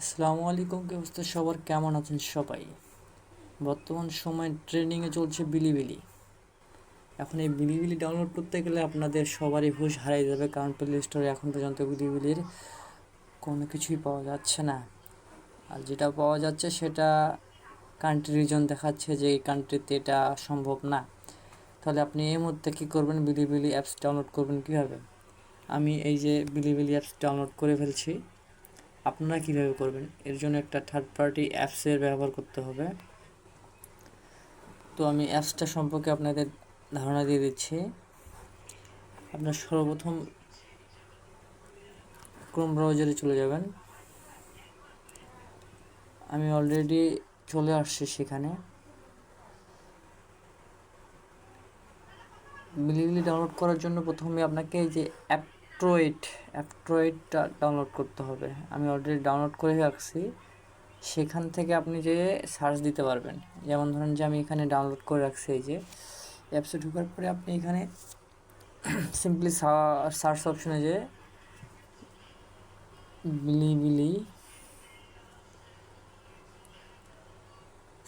আসসালামু আলাইকুম, কি অবস্থা সবার? কেমন আছেন সবাই? বর্তমান সময় ট্রেন্ডিংয়ে চলছে বিলিবিলি। এখন এই বিলিবিলি ডাউনলোড করতে গেলে আপনাদের সবারই হুঁশ হারিয়ে যাবে, কারণ প্লে স্টোরে এখন পর্যন্ত বিলিবিলির কোনো কিছুই পাওয়া যাচ্ছে না। আর যেটা পাওয়া যাচ্ছে সেটা কান্ট্রি রিজন দেখাচ্ছে যে এই কান্ট্রিতে এটা সম্ভব না। তাহলে আপনি এই মুহূর্তে কী করবেন? বিলিবিলি অ্যাপস ডাউনলোড করবেন কীভাবে? আমি এই যে বিলিবিলি অ্যাপস ডাউনলোড করে ফেলছি। আপনারা কীভাবে করবেন? এর জন্য একটা থার্ড পার্টি অ্যাপসের ব্যবহার করতে হবে। তো আমি অ্যাপসটা সম্পর্কে আপনাদের ধারণা দিয়ে দিচ্ছি। আপনার সর্বপ্রথম ক্রোম ব্রাউজারে চলে যাবেন। আমি অলরেডি চলে আসছি সেখানে। বিলিবিলি ডাউনলোড করার জন্য প্রথমে আপনাকে এই যে অ্যাপট্রয়েডটা ডাউনলোড করতে হবে। আমি অলরেডি ডাউনলোড করে রাখছি। সেখান থেকে আপনি যে সার্চ দিতে পারবেন। যেমন ধরেন যে আমি এখানে ডাউনলোড করে রাখছি। এই যে অ্যাপসে ঢোকার পরে আপনি এখানে সিম্পলি সার্চ অপশনে যে বিলিবিলি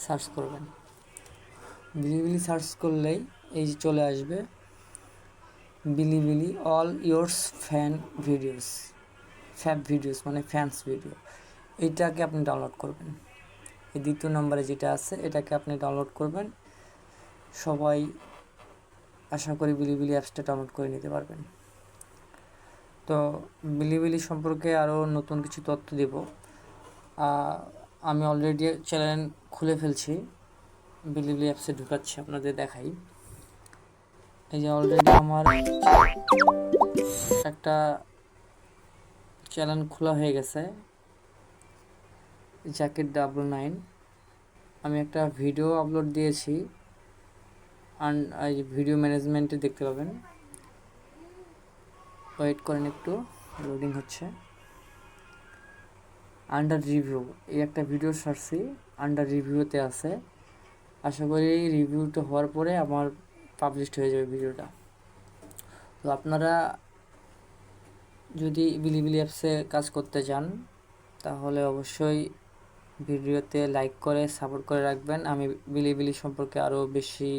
সার্চ করবেন। বিলিবিলি সার্চ করলেই এই যে চলে আসবে বিলিবিলি অল ইয়োর্স ফ্যাব ভিডিওস মানে ফ্যান্স ভিডিও। এইটাকে আপনি ডাউনলোড করবেন। এই দ্বিতীয় নম্বরে যেটা আছে এটাকে আপনি ডাউনলোড করবেন। সবাই আশা করি বিলিবিলি অ্যাপসটা ডাউনলোড করে নিতে পারবেন। তো বিলিবিলি সম্পর্কে আরও নতুন কিছু তথ্য দেব। আমি অলরেডি চ্যানেল খুলে ফেলছি। বিলিবিলি অ্যাপসে ঢুকাচ্ছি, আপনাদের দেখাই। এই যে অলরেডি আমার একটা চ্যানেল খোলা হয়ে গেছে, জ্যাকেট 99। আমি একটা ভিডিও আপলোড দিয়েছি, এই ভিডিও ম্যানেজমেন্টে দেখতে পাবেন। ওয়েট করেন একটু, লোডিং হচ্ছে। আন্ডার রিভিউ এই একটা ভিডিও ছাড়ছি, আন্ডার রিভিউতে আছে। আশা করি রিভিউটা হওয়ার পরে আমার পাবলিশড হয়ে যাবে ভিডিওটা। তো আপনারা যদি বিলিবিলি অ্যাপসে কাজ করতে চান তাহলে অবশ্যই ভিডিওতে লাইক করে সাপোর্ট করে রাখবেন। আমি বিলিবিলি সম্পর্কে আরও বেশি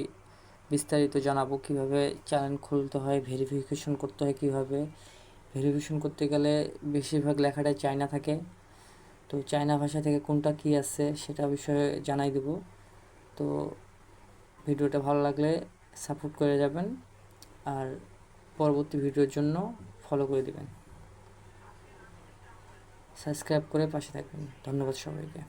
বিস্তারিত জানাবো, কীভাবে চ্যানেল খুলতে হয়, ভেরিফিকেশন করতে হয় কীভাবে। ভেরিফিকেশন করতে গেলে বেশিরভাগ লেখাটাই চায়না থাকে, তো চায়না ভাষা থেকে কোনটা কী আছে সেটা বিষয়ে জানাই দেব। তো ভিডিওটা ভালো লাগলে সাপোর্ট করে যাবেন, আর পরবর্তী ভিডিওর জন্য ফলো করে দেবেন, সাবস্ক্রাইব করে পাশে থাকবেন। ধন্যবাদ সবাইকে।